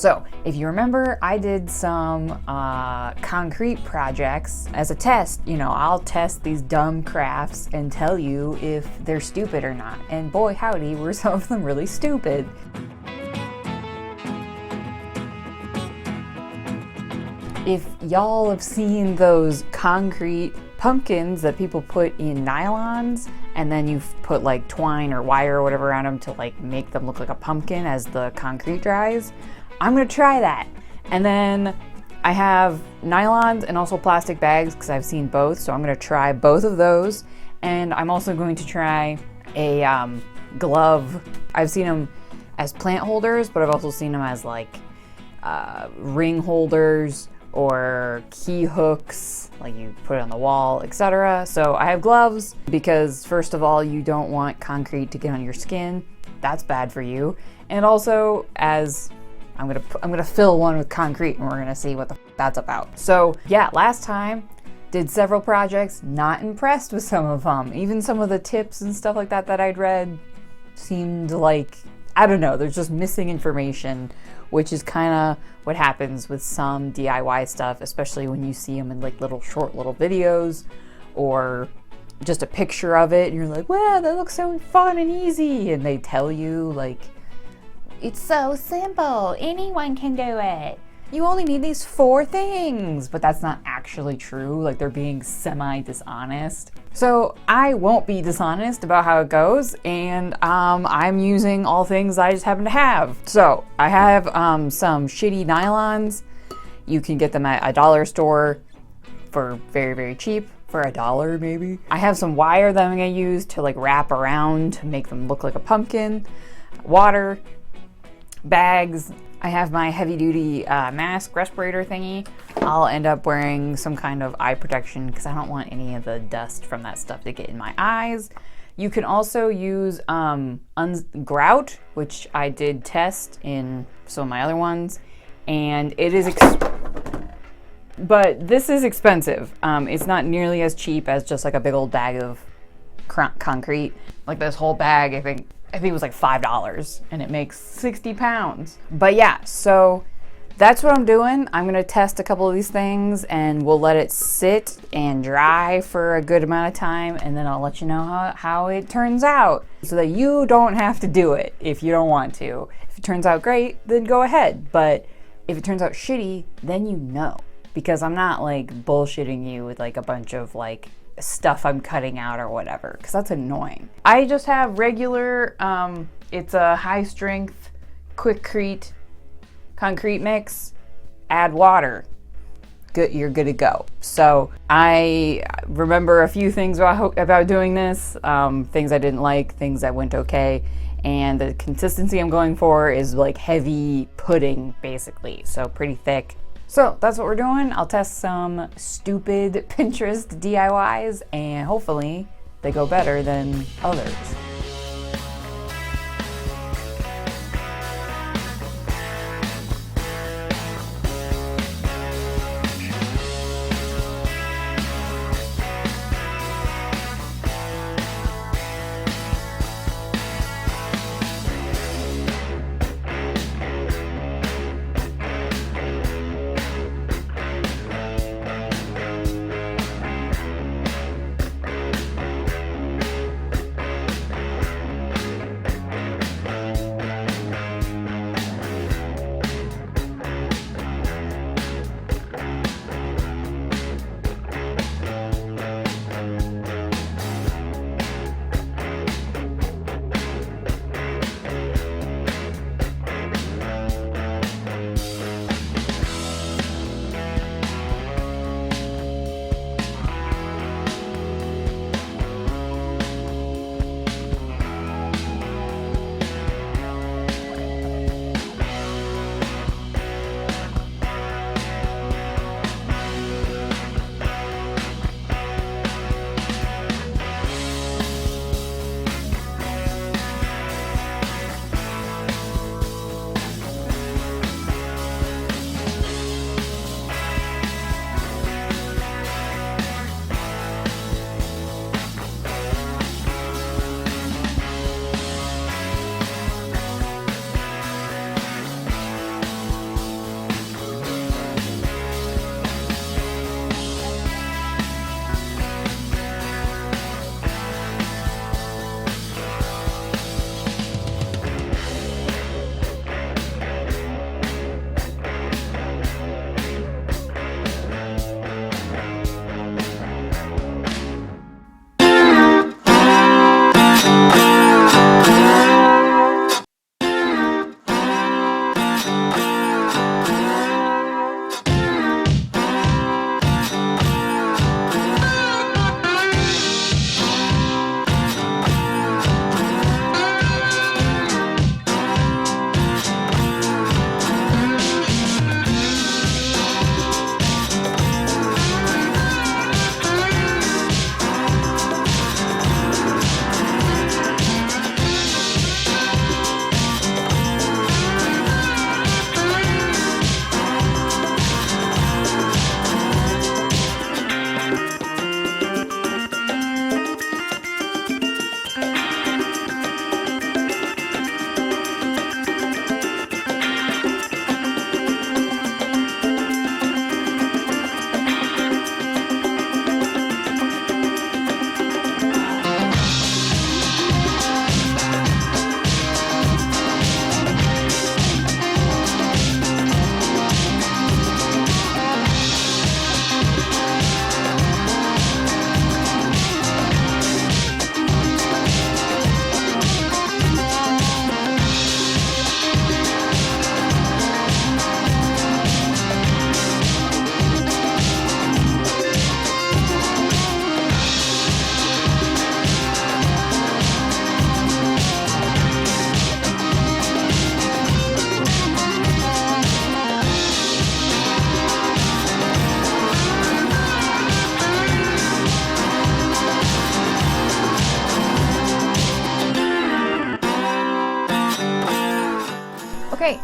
So if you remember, I did some concrete projects as a test. You know, I'll test these dumb crafts and tell you if they're stupid or not. And boy howdy, were some of them really stupid. If y'all have seen those concrete pumpkins that people put in nylons, and then you put like twine or wire or whatever around them to like make them look like a pumpkin as the concrete dries, I'm gonna try that. And then I have nylons and also plastic bags because I've seen both, so I'm gonna try both of those. And I'm also going to try a glove. I've seen them as plant holders, but I've also seen them as like ring holders or key hooks, like you put it on the wall, etc. So I have gloves because first of all, you don't want concrete to get on your skin. That's bad for you. And also, as I'm gonna fill one with concrete and we're gonna see what that's about. So yeah, last time did several projects, not impressed with some of them. Even some of the tips and stuff like that that I'd read seemed like, I don't know, there's just missing information, which is kind of what happens with some DIY stuff, especially when you see them in like short little videos or just a picture of it and you're like, wow, that looks so fun and easy. And they tell you like, it's so simple, anyone can do it. You only need these 4 things, but that's not actually true. Like they're being semi-dishonest. So I won't be dishonest about how it goes, and I'm using all things I just happen to have. So I have some shitty nylons. You can get them at a dollar store for very, very cheap, for $1 maybe. I have some wire that I'm gonna use to like wrap around to make them look like a pumpkin. Water, bags. I have my heavy duty mask respirator thingy. I'll end up wearing some kind of eye protection because I don't want any of the dust from that stuff to get in my eyes. You can also use grout, which I did test in some of my other ones, and it is but this is expensive. It's not nearly as cheap as just like a big old bag of concrete. Like this whole bag, I think it was like $5 and it makes 60 pounds. But yeah, so that's what I'm doing. I'm gonna test a couple of these things and we'll let it sit and dry for a good amount of time, and then I'll let you know how it turns out so that you don't have to do it if you don't want to. If it turns out great, then go ahead. But if it turns out shitty, then you know, because I'm not like bullshitting you with like a bunch of like stuff I'm cutting out or whatever, because that's annoying. I just have regular, it's a high strength quickcrete concrete mix, add water, good, you're good to go. So I remember a few things about doing this, things I didn't like, things that went okay, and the consistency I'm going for is like heavy pudding basically, so pretty thick. So that's what we're doing. I'll test some stupid Pinterest DIYs and hopefully they go better than others.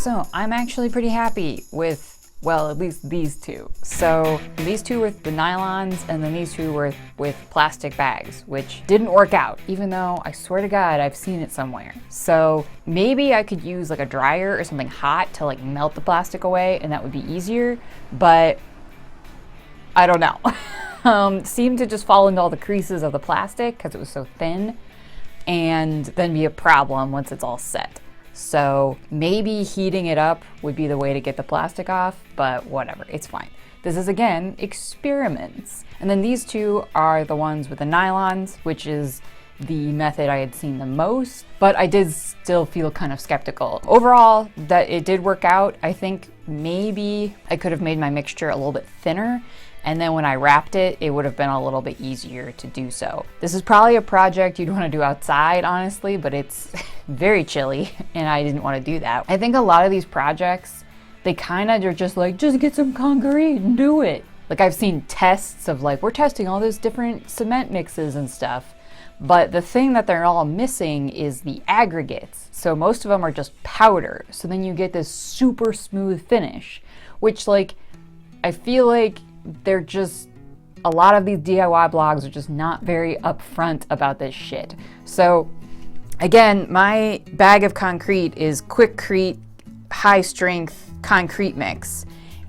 So I'm actually pretty happy with, well, at least these two. So these two were the nylons, and then these two were with plastic bags, which didn't work out, even though I swear to God, I've seen it somewhere. So maybe I could use like a dryer or something hot to like melt the plastic away, and that would be easier, but I don't know. Seemed to just fall into all the creases of the plastic because it was so thin, and then be a problem once it's all set. So maybe heating it up would be the way to get the plastic off, but whatever, it's fine. This is, again, experiments. And then these two are the ones with the nylons, which is the method I had seen the most, but I did still feel kind of skeptical. Overall, that it did work out. I think maybe I could have made my mixture a little bit thinner, and then when I wrapped it, it would have been a little bit easier to do so. This is probably a project you'd want to do outside, honestly, but it's very chilly, and I didn't want to do that. I think a lot of these projects, they kind of are just like, just get some concrete and do it. Like I've seen tests of like, we're testing all those different cement mixes and stuff, but the thing that they're all missing is the aggregates. So most of them are just powder. So then you get this super smooth finish, which like, I feel like they're just, a lot of these DIY blogs are just not very upfront about this shit. So again, my bag of concrete is Quikrete high strength concrete mix.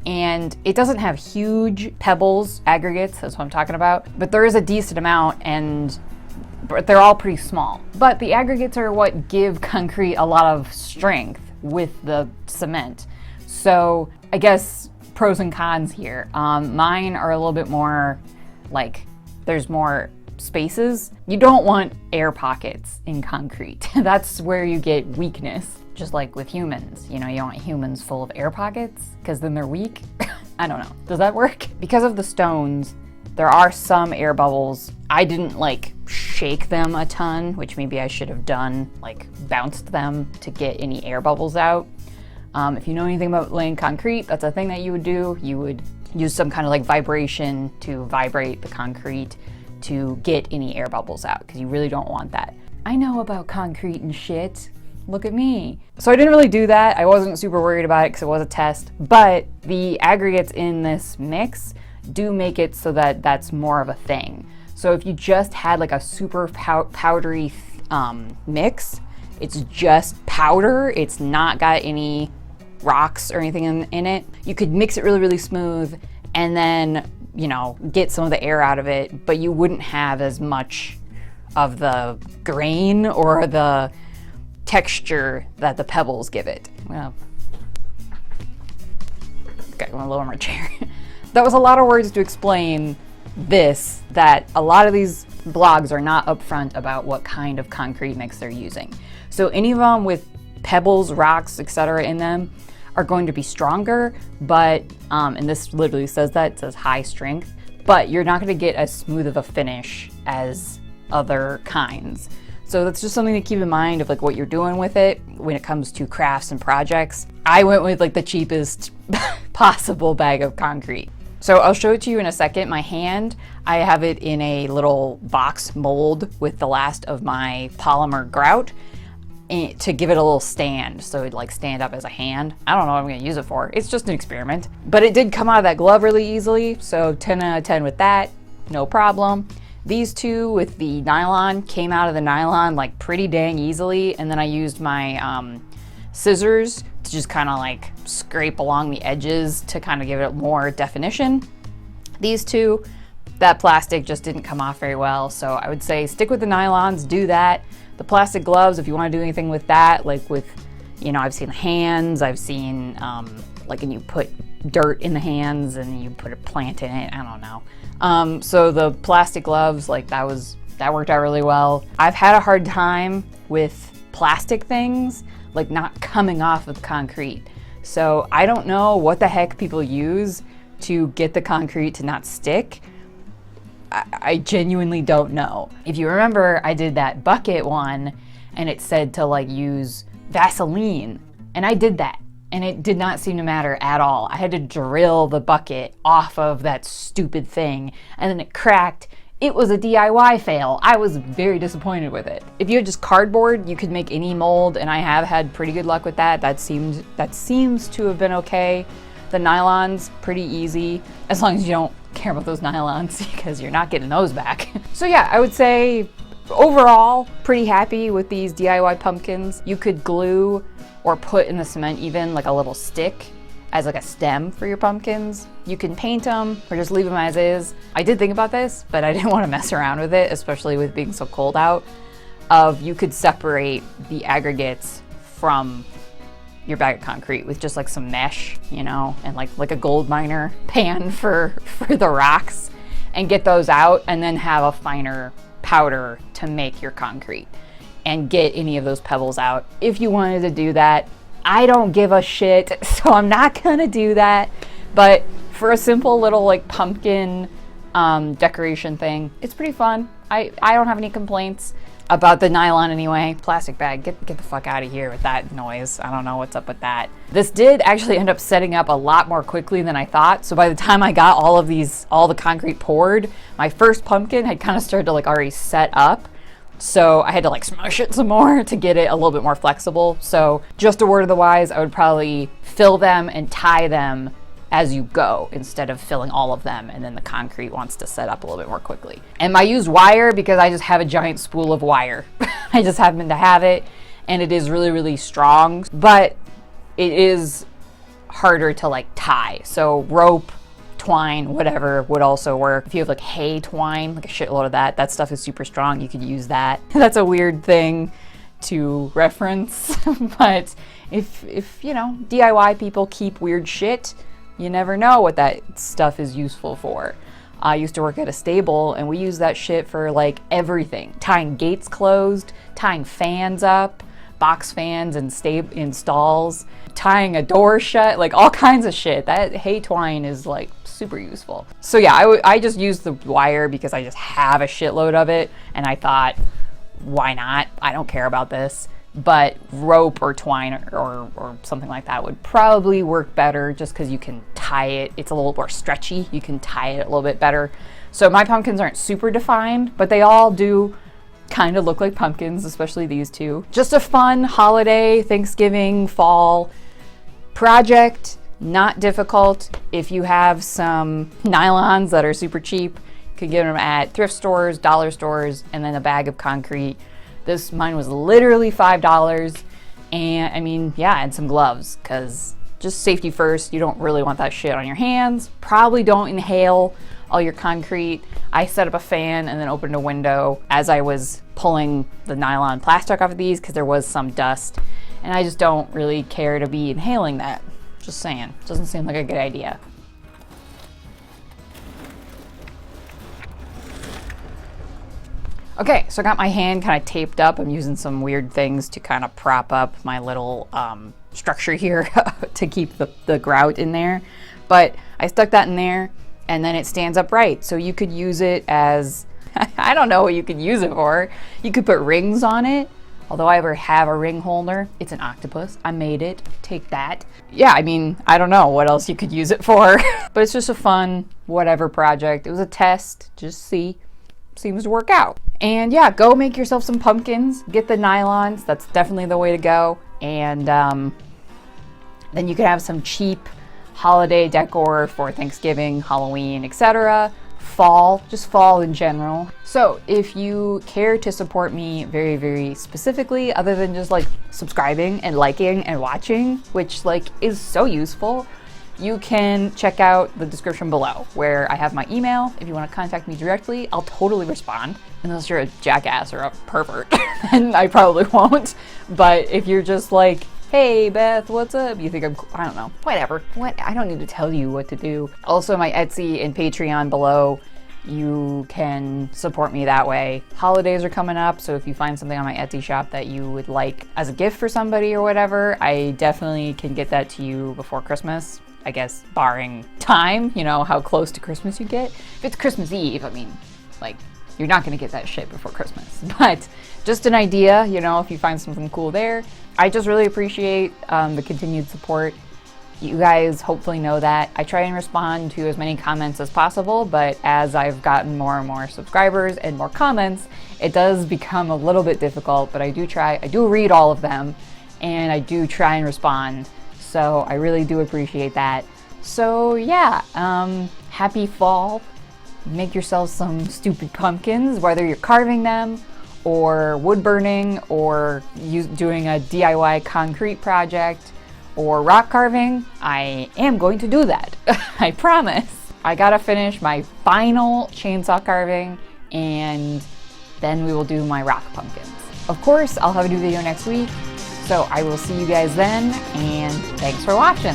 And it doesn't have huge pebbles, aggregates, that's what I'm talking about, but there is a decent amount, but they're all pretty small. But the aggregates are what give concrete a lot of strength with the cement. So I guess pros and cons here. Mine are a little bit more like, there's more spaces. You don't want air pockets in concrete. That's where you get weakness, just like with humans. You know, you don't want humans full of air pockets because then they're weak. I don't know. Does that work? Because of the stones, there are some air bubbles. I didn't like shake them a ton, which maybe I should have done, like bounced them to get any air bubbles out. If you know anything about laying concrete, that's a thing that you would do. You would use some kind of like vibration to vibrate the concrete to get any air bubbles out, because you really don't want that. I know about concrete and shit. Look at me. So I didn't really do that. I wasn't super worried about it because it was a test, but the aggregates in this mix do make it so that that's more of a thing. So if you just had like a super powdery mix, it's just powder, it's not got any rocks or anything in it, you could mix it really, really smooth and then, you know, get some of the air out of it, but you wouldn't have as much of the grain or the texture that the pebbles give it. Well, okay, I'm gonna lower my chair. That was a lot of words to explain this, that a lot of these blogs are not upfront about what kind of concrete mix they're using. So any of them with pebbles, rocks, etc. in them are going to be stronger, but, and this literally says that, it says high strength, but you're not gonna get as smooth of a finish as other kinds. So that's just something to keep in mind of like what you're doing with it when it comes to crafts and projects. I went with like the cheapest possible bag of concrete. So I'll show it to you in a second. My hand, I have it in a little box mold with the last of my polymer grout to give it a little stand, so it'd like stand up as a hand. I don't know what I'm gonna use it for. It's just an experiment. But it did come out of that glove really easily, so 10 out of 10 with that, no problem. These two with the nylon came out of the nylon like pretty dang easily, and then I used my scissors to just kind of like scrape along the edges to kind of give it more definition. These two, that plastic just didn't come off very well, so I would say stick with the nylons, do that. The plastic gloves, if you want to do anything with that, like with, you know, I've seen the hands, I've seen like, and you put dirt in the hands and you put a plant in it, I don't know. So the plastic gloves, like that worked out really well. I've had a hard time with plastic things, like not coming off of the concrete. So I don't know what the heck people use to get the concrete to not stick. I genuinely don't know. If you remember, I did that bucket one and it said to like use Vaseline, and I did that and it did not seem to matter at all. I had to drill the bucket off of that stupid thing and then it cracked it was a DIY fail. I was very disappointed with it. If you had just cardboard, you could make any mold, and I have had pretty good luck with that. That seems to have been okay. The nylon's pretty easy, as long as you don't care about those nylons, because you're not getting those back. So yeah, I would say overall, pretty happy with these DIY pumpkins. You could glue or put in the cement even like a little stick as like a stem for your pumpkins. You can paint them or just leave them as is. I did think about this, but I didn't want to mess around with it, especially with being so cold out, you could separate the aggregates from your bag of concrete with just like some mesh, you know, and like a gold miner pan for the rocks, and get those out, and then have a finer powder to make your concrete and get any of those pebbles out if you wanted to do that. I don't give a shit, so I'm not gonna do that. But for a simple little like pumpkin decoration thing, it's pretty fun. I don't have any complaints about the nylon anyway. Plastic bag, get the fuck out of here with that noise. I don't know what's up with that. This did actually end up setting up a lot more quickly than I thought. So by the time I got all the concrete poured, my first pumpkin had kind of started to like already set up. So I had to like smush it some more to get it a little bit more flexible. So just a word of the wise, I would probably fill them and tie them as you go instead of filling all of them, and then the concrete wants to set up a little bit more quickly. And I use wire because I just have a giant spool of wire. I just happen to have it, and it is really, really strong, but it is harder to like tie. So rope, twine, whatever would also work. If you have like hay twine, like a shitload of that stuff is super strong. You could use that. That's a weird thing to reference, but if you know, DIY people keep weird shit, you never know what that stuff is useful for. I used to work at a stable, and we used that shit for like everything. Tying gates closed, tying fans up, box fans in stalls, tying a door shut, like all kinds of shit. That hay twine is like super useful. So yeah, I just used the wire because I just have a shitload of it, and I thought, why not? I don't care about this. But rope or twine or something like that would probably work better, just because you can tie it. It's a little more stretchy. You can tie it a little bit better. So my pumpkins aren't super defined, but they all do kind of look like pumpkins, especially these two. Just a fun holiday, Thanksgiving, fall project. Not difficult. If you have some nylons that are super cheap, you can get them at thrift stores, dollar stores, and then a bag of concrete. Mine was literally $5, and I mean, yeah, and some gloves, because just safety first. You don't really want that shit on your hands. Probably don't inhale all your concrete. I set up a fan and then opened a window as I was pulling the nylon plastic off of these, because there was some dust, and I just don't really care to be inhaling that. Just saying, doesn't seem like a good idea. Okay, so I got my hand kind of taped up. I'm using some weird things to kind of prop up my little structure here to keep the grout in there. But I stuck that in there, and then it stands upright. So you could use it as, I don't know what you could use it for. You could put rings on it. Although I ever have a ring holder, it's an octopus. I made it, take that. Yeah, I mean, I don't know what else you could use it for, but it's just a fun, whatever project. It was a test, just see. Seems to work out. And yeah, go make yourself some pumpkins, get the nylons, that's definitely the way to go. And then you can have some cheap holiday decor for Thanksgiving, Halloween, etc. Fall, just fall in general. So if you care to support me very, very specifically, other than just like subscribing and liking and watching, which like is so useful, you can check out the description below where I have my email. If you want to contact me directly, I'll totally respond. Unless you're a jackass or a pervert, then I probably won't. But if you're just like, hey Beth, what's up? You think I don't know, whatever. I don't need to tell you what to do. Also my Etsy and Patreon below, you can support me that way. Holidays are coming up, so if you find something on my Etsy shop that you would like as a gift for somebody or whatever, I definitely can get that to you before Christmas. I guess barring time, you know, how close to Christmas you get. If it's Christmas Eve, I mean, like, you're not gonna get that shit before Christmas. But just an idea, you know, if you find something cool there. I just really appreciate the continued support. You guys hopefully know that. I try and respond to as many comments as possible, but as I've gotten more and more subscribers and more comments, it does become a little bit difficult, but I do try. I do read all of them, and I do try and respond. So I really do appreciate that. So yeah, happy fall. Make yourselves some stupid pumpkins, whether you're carving them or wood burning or doing a DIY concrete project or rock carving. I am going to do that. I promise. I gotta finish my final chainsaw carving and then we will do my rock pumpkins. Of course, I'll have a new video next week. So I will see you guys then, and thanks for watching.